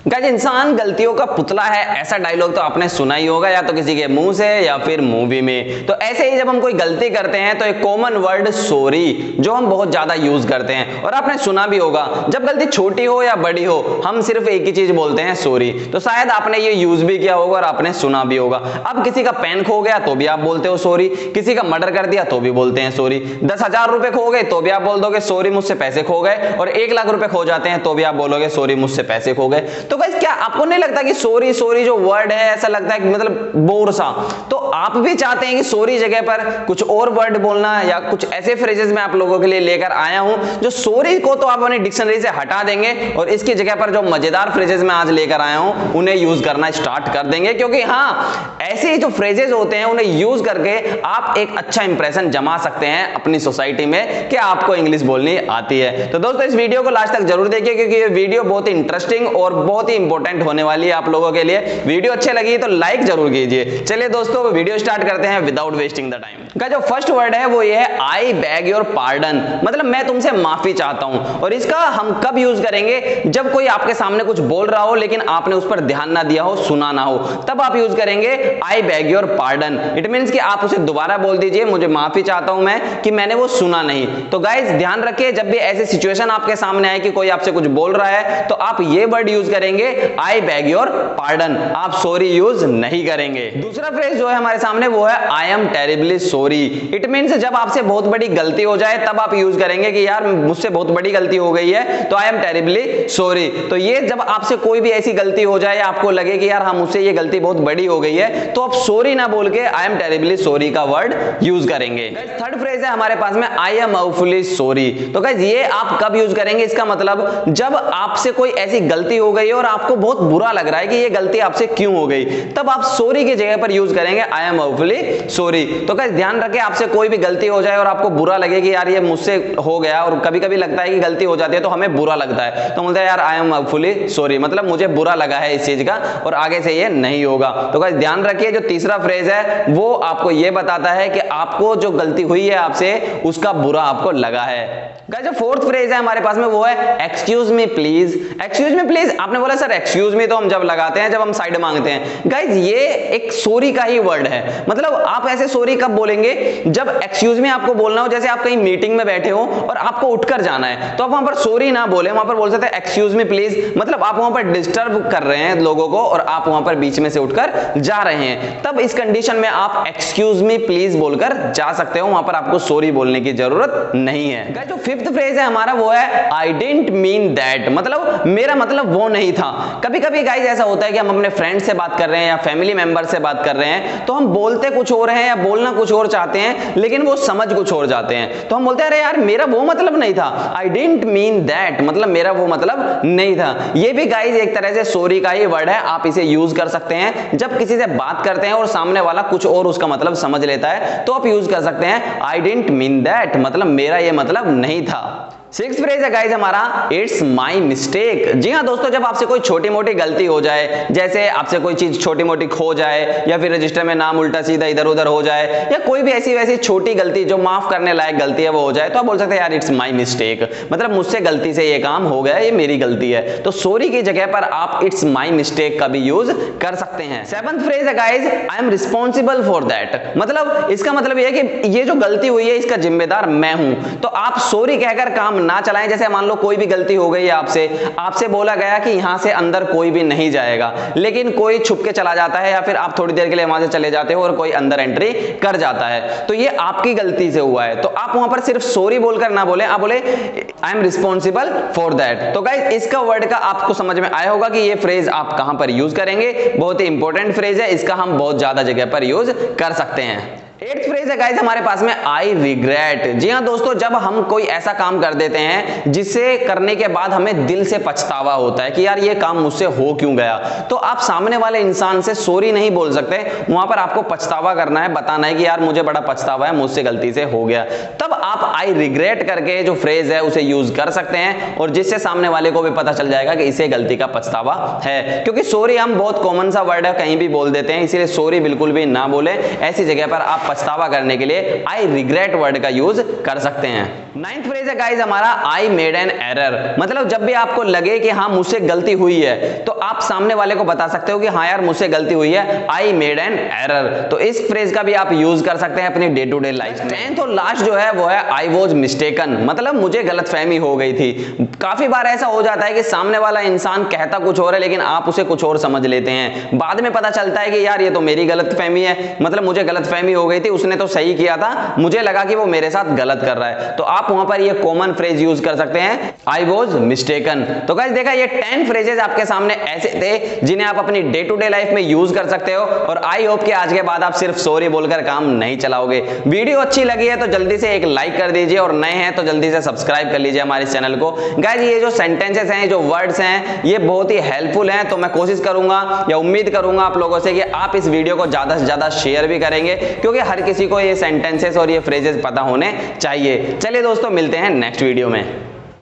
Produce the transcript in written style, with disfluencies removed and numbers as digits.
Guys इंसान गलतियों का पुतला है, ऐसा डायलॉग तो आपने सुना ही होगा, या तो किसी के मुंह से या फिर मूवी में। तो ऐसे ही जब हम कोई गलती करते हैं तो एक कॉमन वर्ड सॉरी जो हम बहुत ज्यादा यूज करते हैं, और आपने सुना भी होगा जब गलती छोटी हो या बड़ी हो हम सिर्फ एक ही चीज बोलते हैं सॉरी। तो शायद आपने ये यूज भी किया होगा और आपने सुना भी होगा। अब किसी का पेन खो गया तो भी आप बोलते हो सॉरी, किसी का मर्डर कर दिया तो भी बोलते हैं सॉरी, 10,000 रुपए खो गए तो भी आप बोल दोगे सॉरी मुझसे पैसे खो गए, और 1 लाख रुपए खो जाते हैं तो भी आप बोलोगे सॉरी मुझसे पैसे खो गए। तो गाइस क्या आपको नहीं लगता कि सॉरी सॉरी जो वर्ड है ऐसा लगता है कि मतलब बोर सा? तो आप भी चाहते हैं कि सॉरी जगह पर कुछ और वर्ड बोलना, या कुछ ऐसे फ्रेजेस मैं आप लोगों के लिए लेकर आया हूं जो सॉरी को तो आप अपनी डिक्शनरी से हटा देंगे और इसकी जगह पर जो मजेदार फ्रेजेस मैं आज लेकर आया हूं उन्हें यूज करना स्टार्ट कर देंगे। क्योंकि हाँ, ऐसे जो फ्रेजेस होते हैं उन्हें यूज करके आप एक अच्छा इंप्रेशन जमा सकते हैं अपनी सोसाइटी में कि आपको इंग्लिश बोलनी आती है। तो दोस्तों इस वीडियो को लास्ट तक जरूर देखिए क्योंकि ये वीडियो बहुत ही इंटरेस्टिंग और बहुत ही इंपॉर्टेंट होने वाली है आप लोगों के लिए। वीडियो अच्छी लगी तो लाइक जरूर कीजिए। चलिए दोस्तों वीडियो स्टार्ट करते हैं विदाउट वेस्टिंग द टाइम। का जो फर्स्ट वर्ड है वो ये है आई बैग योर पार्डन, मतलब मैं तुमसे माफी चाहता हूं। और इसका हम कब यूज करेंगे? जब कोई आपके सामने कुछ बोल रहा हो लेकिन आपने उस पर ध्यान ना दिया हो, सुना ना हो, तब आप यूज करेंगे आई bag your pardon. It means कि आप उसे दोबारा बोल दीजिए मुझे माफी चाहता हूं मैं कि मैंने वो सुना नहीं। तो गाइस ध्यान रखिए जब भी ऐसी सिचुएशन आपके सामने आए कि कोई आपसे कुछ बोल रहा है तो आप ये वर्ड यूज करेंगे आई बैग योर पार्डन, आप सॉरी यूज नहीं करेंगे। दूसरा फ्रेज जो है हमारे सामने वो है I am terribly sorry. It means जब आपसे बहुत बड़ी गलती हो जाए तब आप यूज करेंगे कि यार मुझसे बहुत बड़ी गलती हो गई है तो आई एम टेरिबली सॉरी। तो ये जब आपसे कोई भी ऐसी गलती हो जाए आपको लगे कि यार हाँ मुझसे ये गलती बहुत बड़ी हो गई है तो आप सॉरी ना बोल के आई एम टेरिबली सॉरी का वर्ड यूज करेंगे। थर्ड फ्रेज है हमारे पास में आई एम अवफुली सॉरी। तो गाइस ये आप कब यूज करेंगे? इसका मतलब जब आपसे कोई ऐसी गलती हो गई है और आपको बहुत बुरा लग रहा है कि ये गलती आपसे क्यों हो गई, तब आप सॉरी की जगह पर यूज करेंगे आई एम अवफुली सॉरी। तो गाइस ध्यान रखें आपसे कोई भी गलती हो जाए और आपको बुरा लगे कि यार ये मुझसे हो गया, और कभी कभी लगता है कि गलती हो जाती है तो हमें बुरा लगता है, तो बोलते हैं यार आई एम अवफुली सॉरी, मतलब मुझे बुरा लगा है इस चीज का और आगे से ये नहीं होगा। तो गाइस ध्यान रखिए जो तीसरा फ्रेज है वो आपको ये बताता है कि आपको जो गलती हुई है आपसे उसका बुरा आपको लगा है। गाइस जो फोर्थ फ्रेज है हमारे पास में वो है excuse me please. Excuse me please, आपने बोला सर एक्सक्यूज मी तो हम जब लगाते हैं जब हम साइड मांगते हैं। गाइस ये एक सॉरी का ही वर्ड है, मतलब आप ऐसे सॉरी कब बोलेंगे? जब एक्सक्यूज मी आपको बोलना हो, जैसे आप कहीं मीटिंग में बैठे हो और आपको उठकर जाना है तो आप वहां पर सॉरी ना बोले, वहां पर बोल सकते हैं एक्सक्यूज मी प्लीज, मतलब आप वहां पर डिस्टर्ब कर रहे हैं लोगों को और आप वहां पर बीच में से उठकर जा रहे हैं, तब इस कंडीशन में आप एक्सक्यूज मी प्लीज बोलकर जा सकते हो, वहां पर आपको सॉरी बोलने की जरूरत नहीं है। गाइस जो फिफ्थ फ्रेज है हमारा वो है आई डिडंट मीन दैट, मतलब मेरा मतलब वो नहीं था। कभी कभी गाइस ऐसा होता है कि हम अपने फ्रेंड से बात कर रहे हैं या फैमिली मेंबर से बात कर रहे हैं तो हम बोलते कुछ और हैं या बोलना कुछ और चाहते हैं लेकिन वो समझ कुछ और जाते हैं, तो हम बोलते हैं अरे यार मेरा वो मतलब नहीं था, आई डिडंट मीन दैट, मतलब मेरा वो मतलब नहीं था। ये भी गाइस एक तरह से सॉरी का ही वर्ड है, आप इसे यूज कर सकते हैं जब किसी से बात करते हैं और सामने वाला कुछ और उसका मतलब समझ लेता है तो आप यूज कर सकते हैं आई डिडंट मीन दैट, मतलब मेरा ये मतलब नहीं था। सिक्स्थ फ्रेज है गाइस हमारा इट्स माई मिस्टेक। जी हाँ दोस्तों, जब आपसे कोई छोटी मोटी गलती हो जाए, जैसे आपसे कोई चीज छोटी मोटी खो जाए या फिर रजिस्टर में नाम उल्टा सीधा इधर उधर हो जाए या कोई भी ऐसी वैसी छोटी गलती जो माफ करने लायक गलती है वो हो जाए, तो आप बोल सकते हैं यार इट्स माई मिस्टेक, मतलब मुझसे गलती से ये काम हो गया, ये मेरी गलती है। तो सॉरी की जगह पर आप इट्स माई मिस्टेक का भी यूज कर सकते हैं। सेवंथ फ्रेज है guys I am responsible for that, मतलब इसका मतलब यह है कि ये जो गलती हुई है इसका जिम्मेदार मैं हूं। तो आप सॉरी कहकर काम ना चलाएं। जैसे मान लो कोई भी गलती हो गई है आपसे बोला गया कि यहां से अंदर कोई भी नहीं जाएगा, लेकिन कोई छुप के चला जाता है या फिर आप थोड़ी देर के लिए वहां से चले जाते हो और कोई अंदर एंट्री कर जाता है, तो ये आपकी गलती से हुआ है। तो आप वहां पर सिर्फ सॉरी बोलकर ना बोले, आप बोले I am responsible for that. तो गाइस इसका वर्ड का आपको समझ में आया होगा कि ये फ्रेज आप कहां पर यूज करेंगे, बहुत ही इंपॉर्टेंट फ्रेज है, इसका हम बहुत ज्यादा जगह पर यूज कर सकते हैं। एट्थ फ्रेज है गाइस हमारे पास में आई रिग्रेट। जी हाँ दोस्तों, जब हम कोई ऐसा काम कर देते हैं जिसे करने के बाद हमें दिल से पछतावा होता है कि यार ये काम मुझसे हो क्यों गया, तो आप सामने वाले इंसान से सॉरी नहीं बोल सकते, वहां पर आपको पछतावा करना है, बताना है कि यार मुझे बड़ा पछतावा है, मुझसे गलती से हो गया। तब आप आई रिग्रेट करके जो फ्रेज है उसे यूज कर सकते हैं और जिससे सामने वाले को भी पता चल जाएगा कि इसे गलती का पछतावा है। क्योंकि सॉरी हम बहुत कॉमन सा वर्ड है, कहीं भी बोल देते हैं, इसीलिए सॉरी बिल्कुल भी ना बोले, ऐसी जगह पर आप पछतावा करने के लिए आई रिग्रेट वर्ड का यूज कर सकते हैं। 9th फ्रेज है गाइस हमारा आई मेड एन एरर। मतलब जब भी आपको लगे कि हाँ मुझसे गलती हुई है तो आप सामने वाले को बता सकते हो कि हाँ यार मुझसे गलती हुई है, आई मेड एन एरर। तो इस फ्रेज का भी आप यूज कर सकते हैं अपनी डे टू डे लाइफ में। 10th और लास्ट जो है वो है आई वॉज मिस्टेकन। मतलब मुझे गलतफहमी हो गई थी। काफी बार ऐसा हो जाता है कि सामने वाला इंसान कहता कुछ और है लेकिन आप उसे कुछ और समझ लेते हैं। बाद में पता चलता है कि यार ये तो मेरी गलतफहमी है, मतलब मुझे गलतफहमी हो गई थी, उसने तो सही किया था, मुझे लगा कि वो मेरे साथ गलत कर रहा है। तो आप वहां पर ये कॉमन फ्रेज यूज कर सकते हैं आई वॉज मिस्टेकन। तो गाइस देखा ये 10 फ्रेजेस आपके सामने ऐसे थे जिन्हें आप अपनी डे टू डे लाइफ में यूज कर सकते हो। और आई होप कि आज के बाद आप सिर्फ सॉरी बोलकर काम नहीं चलाओगे। वीडियो अच्छी लगी है तो जल्दी से एक लाइक कर दीजिए और नए हैं तो जल्दी से सब्सक्राइब कर लीजिए हमारे चैनल को। गाइस ये जो सेंटेंसेस हैं, जो वर्ड्स हैं, ये बहुत ही हेल्पफुल हैं। तो मैं कोशिश करूंगा या उम्मीद करूंगा आप लोगों से कि आप इस वीडियो को ज्यादा से ज्यादा शेयर भी करेंगे, क्योंकि हर किसी को ये सेंटेंसेस और ये फ्रेजेस पता होने चाहिए। चलिए दोस्तों मिलते हैं नेक्स्ट वीडियो में।